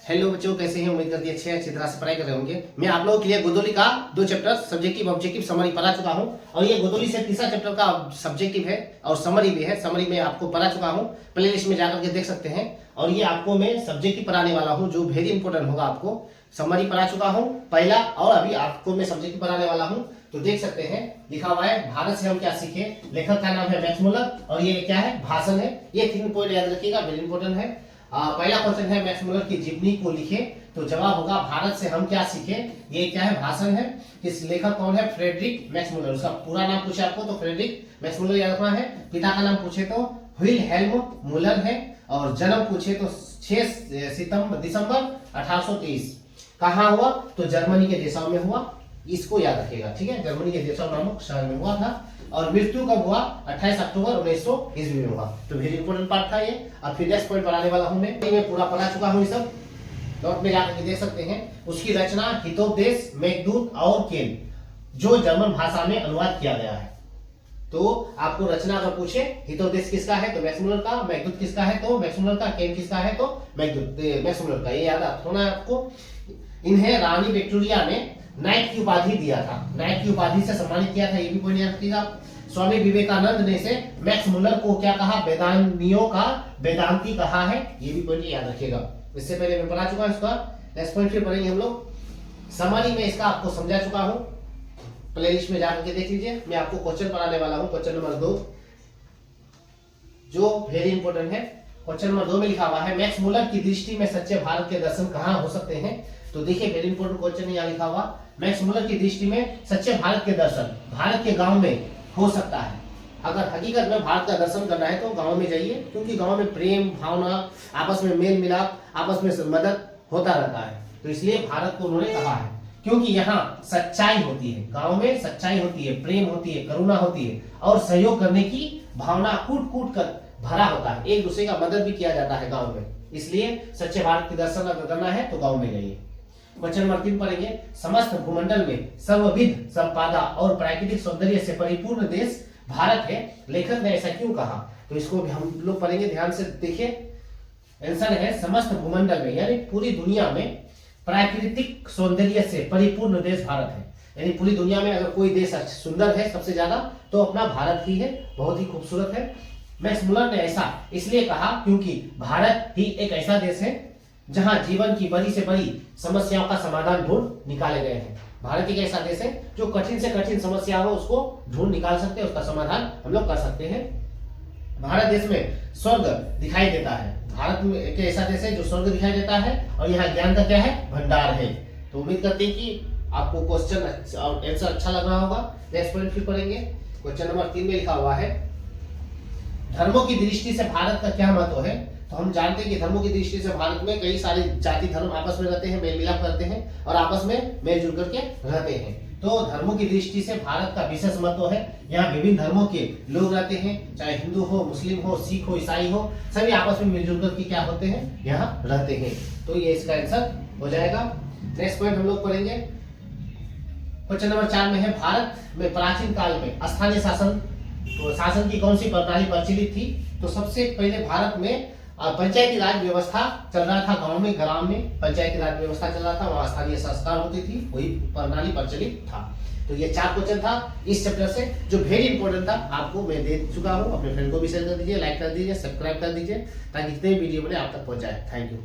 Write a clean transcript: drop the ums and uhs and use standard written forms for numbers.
Hello बच्चों, कैसे हैं? उम्मीद करती है अच्छी तरह से पढ़ाई कर रहे होंगे। मैं आप लोगों के लिए गोदोली का 2 चैप्टर सब्जेक्टिव ऑब्जेक्टिव समरी पढ़ा चुका हूं और ये गोदोली से तीसरा चैप्टर का सब्जेक्टिव है और समरी भी है। समरी में आपको पढ़ा चुका हूं, प्ले लिस्ट में जाकर के देख सकते हैं। और ये आपको मैं सब्जेक्टिव पढ़ाने वाला हूँ जो वेरी इंपॉर्टेंट होगा। आपको समरी पढ़ा चुका हूँ पहला और अभी आपको मैं सब्जेक्टिव पढ़ाने वाला हूँ। तो देख सकते हैं लिखा हुआ है भारत से हम क्या सीखे। लेखक का नाम है मैक्स मुलर और ये क्या है? भाषण है। ये 3 पॉइंट याद रखिएगा, वेरी इंपॉर्टेंट है। पहला क्वेश्चन है मैक्स मुलर की जीवनी को लिखे, तो जवाब होगा भारत से हम क्या सीखे। ये क्या है? भाषण है। इस लेखक कौन है? Friedrich Max Muller. उसका पूरा नाम पूछे आपको तो फ्रेडरिक मैक्स मुलर याद रखना है। पिता का नाम पूछे तो विल्हेल्म मुलर है और जन्म पूछे तो 6 दिसंबर 1823। कहाँ हुआ? तो जर्मनी के देशों में हुआ। इसको याद रखिएगा, ठीक है? जर्मनी के देशों नामक शहर में हुआ था। और मृत्यु कब हुआ? 28 अक्टूबर 1900 ईस्वी में हुआ। तो वेरी इंपॉर्टेंट पार्ट था ये। और फिर नेक्स्ट पॉइंट पढ़ाने वाला हूं मैं पूरा पढ़ा चुका हूं। ये सब नोट में जाकर के देख सकते हैं। उसकी रचना हितोपदेश, मेघदूत और केन, जो जर्मन भाषा में अनुवाद किया गया है। तो आपको रचना अगर पूछे हितोपदेश किसका है तो मैक्स मुलर का, मेघदूत किसका है तो मैक्स मुलर का, केन किसका है तो मैक्स मुलर का। ये याद रखना है आपको। इन्हें रानी विक्टोरिया ने नाइट की उपाधि दिया था, नाइट की उपाधि से सम्मानित किया था। ये भी पॉइंट याद रखिएगा। स्वामी विवेकानंद ने से मैक्स मुलर को क्या कहा? वेदांतियों का वेदांती कहा है। ये भी पॉइंट याद रखिएगा। इससे पहले मैं पढ़ा चुका हूं इसका। नेक्स्ट पॉइंट फिर पढ़ेंगे हम लोग। समरी में इसका आपको समझा चुका हूं, प्लेलिस्ट में जाकर के देख लीजिए। मैं आपको क्वेश्चन पढ़ाने वाला हूं, क्वेश्चन नंबर 2 जो वेरी इंपॉर्टेंट है। क्वेश्चन नंबर 2 में लिखा हुआ है मैक्स मुलर की दृष्टि में सच्चे भारत के दर्शन कहां हो सकते हैं। तो देखिए वेरी इंपॉर्टेंट क्वेश्चन यहाँ लिखा हुआ, मैक्स मुलर की दृष्टि में सच्चे भारत के दर्शन भारत के गांव में हो सकता है। अगर हकीकत में भारत का दर्शन करना है तो गांव में जाइए, क्योंकि गांव में प्रेम भावना, आपस में मेल मिलाप, आपस में मदद होता रहता है। तो इसलिए भारत को उन्होंने कहा है, क्योंकि यहाँ सच्चाई होती है, गांव में सच्चाई होती है, प्रेम होती है, करुणा होती है और सहयोग करने की भावना कूट कूट कर भरा होता है। एक दूसरे का मदद भी किया जाता है गांव में। इसलिए सच्चे भारत के दर्शन अगर करना है तो गांव में जाइए। क्वेश्चन नंबर 3 पढ़ेंगे। समस्त भूमंडल में सर्वविध संपदा और प्राकृतिक सौंदर्य से परिपूर्ण देश भारत है, लेखक ने ऐसा क्यों कहा। तो इसको भी हम लोग पढ़ेंगे, ध्यान से देखिए। आंसर है समस्त भूमंडल में, यानी पूरी दुनिया में प्राकृतिक सौंदर्य से परिपूर्ण देश भारत है। यानी पूरी दुनिया में अगर कोई देश सुंदर है सबसे ज्यादा तो अपना भारत ही है, बहुत ही खूबसूरत है। मैक्स मुलर ने ऐसा इसलिए कहा क्योंकि भारत ही एक ऐसा देश है जहां जीवन की बड़ी से बड़ी समस्याओं का समाधान ढूंढ निकाले गए हैं। भारत एक ऐसा देश है जो कठिन से कठिन समस्या हो उसको ढूंढ निकाल सकते हैं, उसका समाधान हम लोग कर सकते हैं। भारत देश में स्वर्ग दिखाई देता है। भारत में एक ऐसा देश है जो स्वर्ग दिखाई देता है और यहाँ ज्ञान का क्या है? भंडार है। तो उम्मीद करते हैं कि आपको क्वेश्चन और आंसर अच्छा लग रहा होगा। नेक्स्ट पॉइंट फिर पढ़ेंगे। क्वेश्चन नंबर 3 में लिखा हुआ है धर्मों की दृष्टि से भारत का क्या महत्व है। तो हम जानते हैं कि धर्मों की दृष्टि से भारत में कई सारे जाति धर्म आपस में रहते हैं, मेल मिलाप करते हैं और आपस में मिलजुल जुल करके रहते हैं। तो धर्मों की दृष्टि से भारत का विशेष महत्व है। यहाँ विभिन्न धर्मों के लोग रहते हैं, चाहे हिंदू हो, मुस्लिम हो, सिख हो, ईसाई हो, सभी आपस में मिलजुल करके क्या होते हैं? यहाँ रहते हैं। तो ये इसका आंसर हो जाएगा। नेक्स्ट पॉइंट हम लोग पढ़ेंगे। क्वेश्चन नंबर 4 में है भारत में प्राचीन काल में स्थानीय शासन की कौन सी प्रणाली प्रचलित थी। तो सबसे पहले भारत में पंचायती राज व्यवस्था चल रहा था। गांव में ग्राम में पंचायती राज व्यवस्था चल रहा था, वहां स्थानीय संस्कार होती थी, वही प्रणाली प्रचलित था। तो ये 4 क्वेश्चन था इस चैप्टर से जो वेरी इंपॉर्टेंट था, आपको मैं दे चुका हूं। अपने फ्रेंड को भी शेयर कर दीजिए, लाइक कर दीजिए, सब्सक्राइब कर दीजिए ताकि जितने वीडियो बने आप तक पहुंच जाए। Thank you.